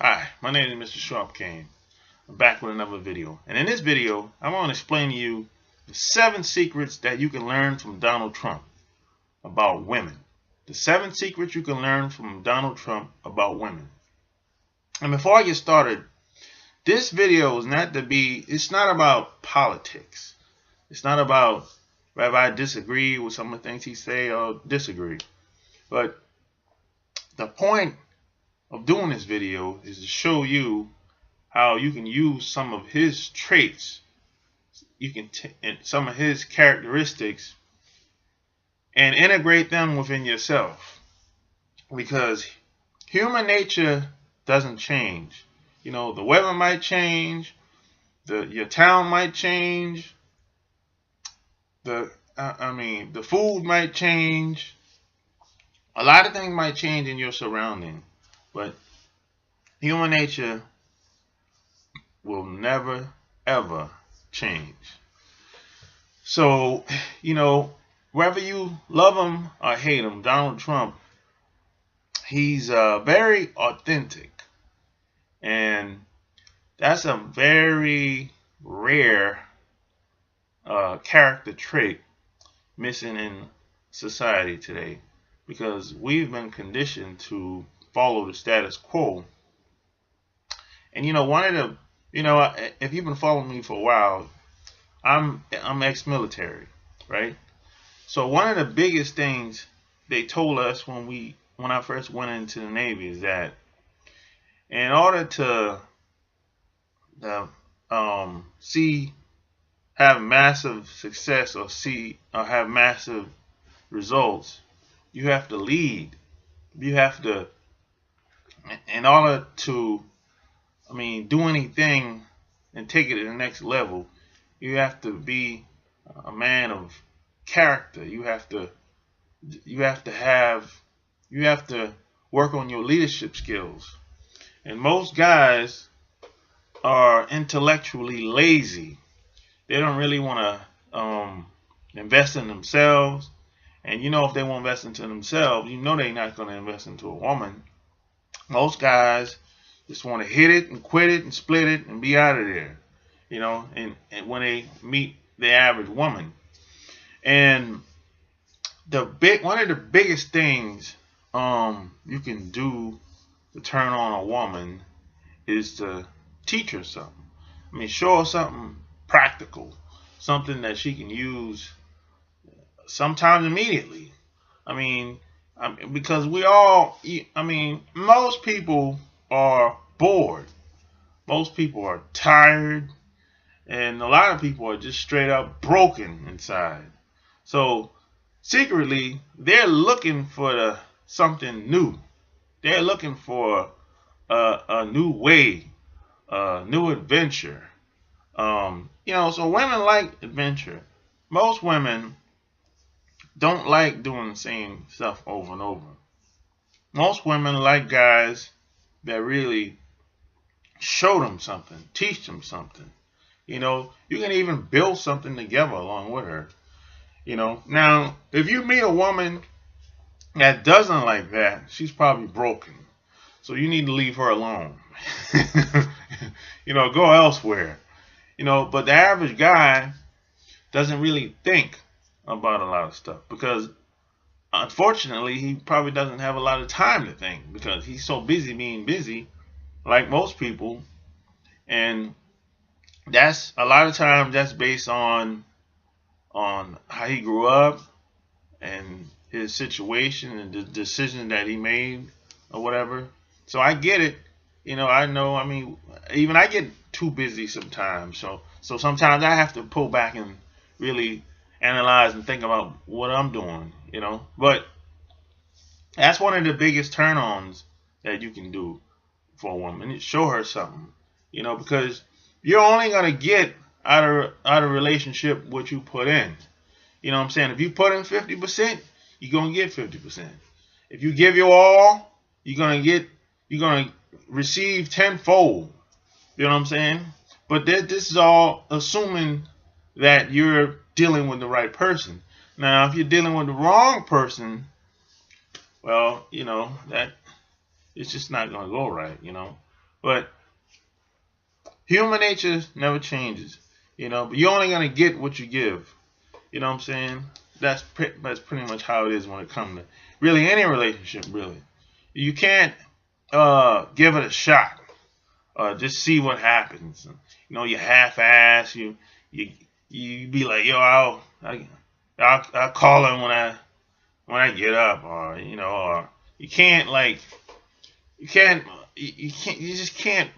Hi, my name is Mr. Sharp Kane. I'm back with another video. And in this video, I'm going to explain to you the 7 secrets that you can learn from Donald Trump about women. The 7 secrets you can learn from Donald Trump about women. And before I get started, this video is it's not about politics. It's not about whether I disagree with some of the things he say or disagree. But the point of doing this video is to show you how you can use some of his traits, and some of his characteristics, and integrate them within yourself. Because human nature doesn't change. The weather might change, your town might change, the food might change. A lot of things might change in your surrounding, but human nature will never ever change. So, whether you love him or hate him, Donald Trump, he's very authentic. And that's a very rare character trait missing in society today, because we've been conditioned to follow the status quo. And one of the, if you've been following me for a while, I'm ex-military, right? So one of the biggest things they told us when I first went into the Navy is that in order to see have massive success or have massive results, you have to lead. You have to, in order to, do anything and take it to the next level, you have to be a man of character. You have to work on your leadership skills. And most guys are intellectually lazy. They don't really want to invest in themselves. And if they won't invest into themselves, they're not going to invest into a woman. Most guys just want to hit it and quit it and split it and be out of there. And when they meet the average woman. And one of the biggest things you can do to turn on a woman is to teach her something. Show her something practical, something that she can use sometimes immediately. Because most people are bored. Most people are tired. And a lot of people are just straight up broken inside. So secretly, they're looking for something new. They're looking for a new way, a new adventure. So women like adventure. Most women don't like doing the same stuff over and over. Most women like guys that really show them something, teach them something. You can even build something together along with her. Now, if you meet a woman that doesn't like that, she's probably broken. So you need to leave her alone. Go elsewhere. But the average guy doesn't really think about a lot of stuff, because unfortunately he probably doesn't have a lot of time to think, because he's so busy being busy, like most people. And that's a lot of times that's based on how he grew up and his situation and the decision that he made or whatever. So I get it. I know. Even I get too busy sometimes. So sometimes I have to pull back and really analyze and think about what I'm doing. But that's one of the biggest turn-ons that you can do for a woman. Show her something. Because you're only gonna get out of a relationship what you put in. You know what I'm saying? If you put in 50%, you're gonna get 50%. If you give your all, you're gonna receive tenfold. You know what I'm saying? But this is all assuming that you're dealing with the right person. Now, if you're dealing with the wrong person, well, that it's just not gonna go right. But human nature never changes, but you're only going to get what you give. You know what I'm saying? That's pretty much how it is when it comes to really any relationship, really. You can't give it a shot. Just see what happens. You half-ass. You be like, yo, I'll call him when I get up, or you can't you just can't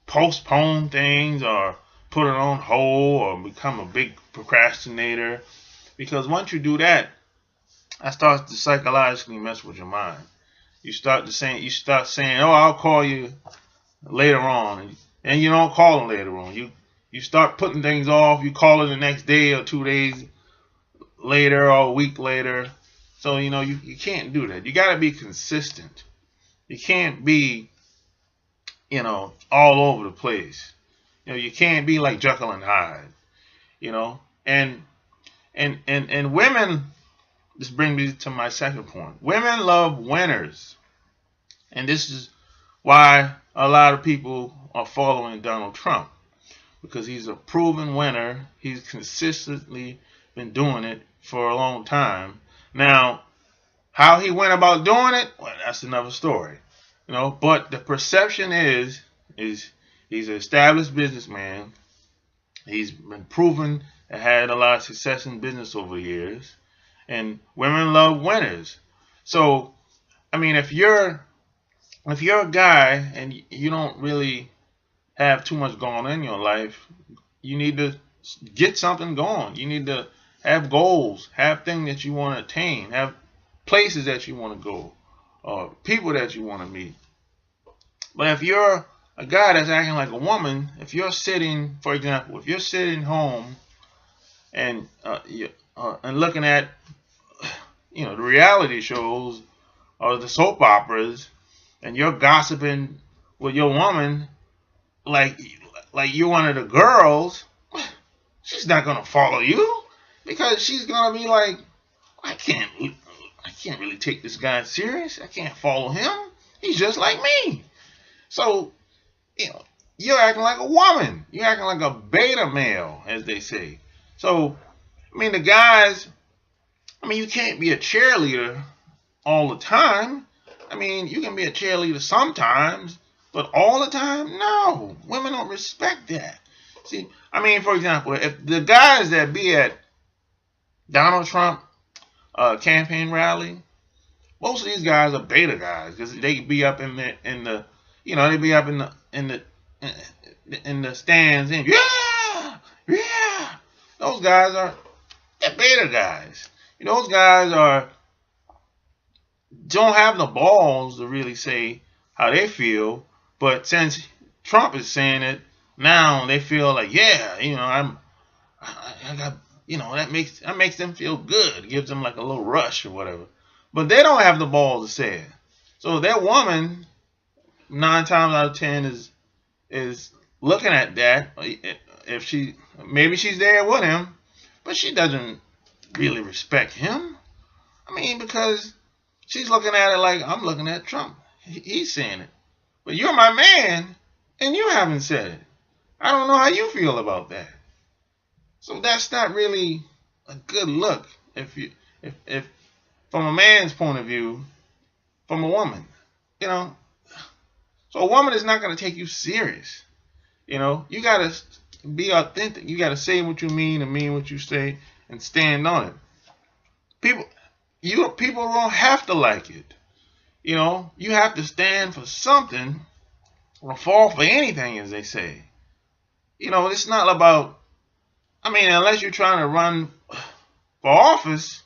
postpone things or put it on hold or become a big procrastinator, because once you do that, starts to psychologically mess with your mind. You start saying, oh, I'll call you later on, and you don't call them later on. You start putting things off. You call it the next day or 2 days later or a week later. So you can't do that. You got to be consistent. You can't be all over the place. You can't be like Jekyll and Hyde. And women. This brings me to my second point. Women love winners, and this is why a lot of people are following Donald Trump, because he's a proven winner. He's consistently been doing it for a long time. Now, how he went about doing it, well, that's another story. But the perception is he's an established businessman. He's been proven and had a lot of success in business over the years, and women love winners. So, if you're a guy and you don't really have too much going on in your life, you need to get something going. You need to have goals, have things that you want to attain, have places that you want to go, or people that you want to meet. But if you're a guy that's acting like a woman, if you're sitting, for example, if you're sitting home and looking at the reality shows or the soap operas, and you're gossiping with your woman like you're one of the girls, she's not gonna follow you, because she's gonna be like, I can't really take this guy serious. I can't follow him. He's just like me. So you're acting like a woman. You're acting like a beta male, as they say. So the guys, you can't be a cheerleader all the time. You can be a cheerleader sometimes, but all the time, no. Women don't respect that. See, for example, if the guys that be at Donald Trump campaign rally, most of these guys are beta guys, because they be up in the they be up in the stands and yeah. Those guys are the beta guys. Those guys don't have the balls to really say how they feel, but since Trump is saying it, now they feel like, I got, that makes them feel good. It gives them like a little rush or whatever. But they don't have the balls to say it. So their woman, 9 times out of 10, is looking at that. If maybe she's there with him, but she doesn't really respect him. Because she's looking at it like, I'm looking at Trump. He's saying it. But you're my man, and you haven't said it. I don't know how you feel about that. So that's not really a good look if from a man's point of view, from a woman. So a woman is not going to take you serious. You got to be authentic. You got to say what you mean and mean what you say and stand on it. People don't have to like it. You have to stand for something or fall for anything, as they say. It's not about, unless you're trying to run for office,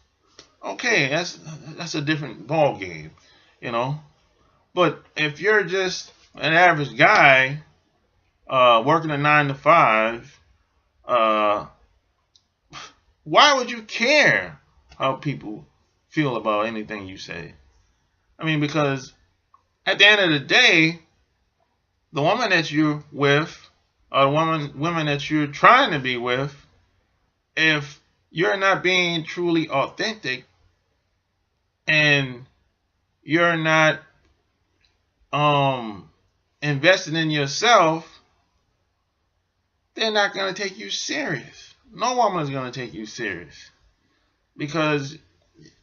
okay, that's a different ball game, But if you're just an average guy working a 9 to 5, why would you care how people feel about anything you say? Because at the end of the day, the woman that you're with, or the women that you're trying to be with, if you're not being truly authentic and you're not invested in yourself, they're not going to take you serious. No woman is going to take you serious because,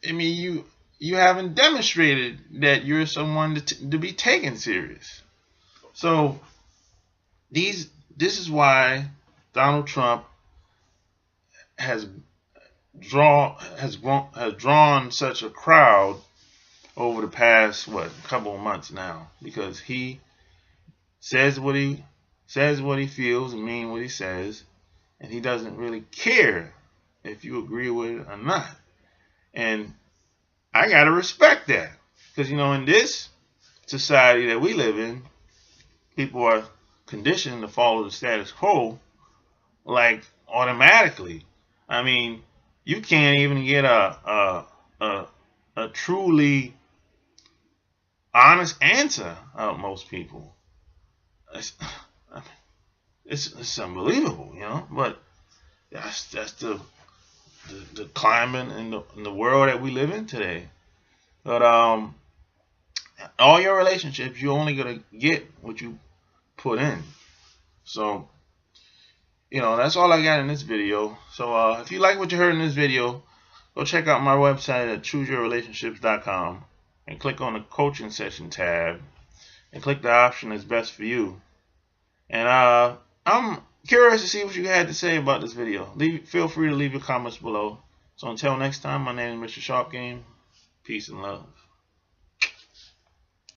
I mean, you haven't demonstrated that you're someone to be taken serious. So this is why Donald Trump has drawn such a crowd over the past couple of months now, because he says what he feels and mean what he says, and he doesn't really care if you agree with it or not. And I gotta respect that, because in this society that we live in, people are conditioned to follow the status quo like automatically. I mean, you can't even get a truly honest answer out of most people. It's unbelievable, But that's the climate in the world that we live in today. But all your relationships, you're only gonna get what you put in. So that's all I got in this video. So if you like what you heard in this video, go check out my website at chooseyourrelationships.com and click on the coaching session tab and click the option that's best for you. And I'm curious to see what you had to say about this video. Feel free to leave your comments below. So until next time, my name is Mr. Sharp Game. Peace and love.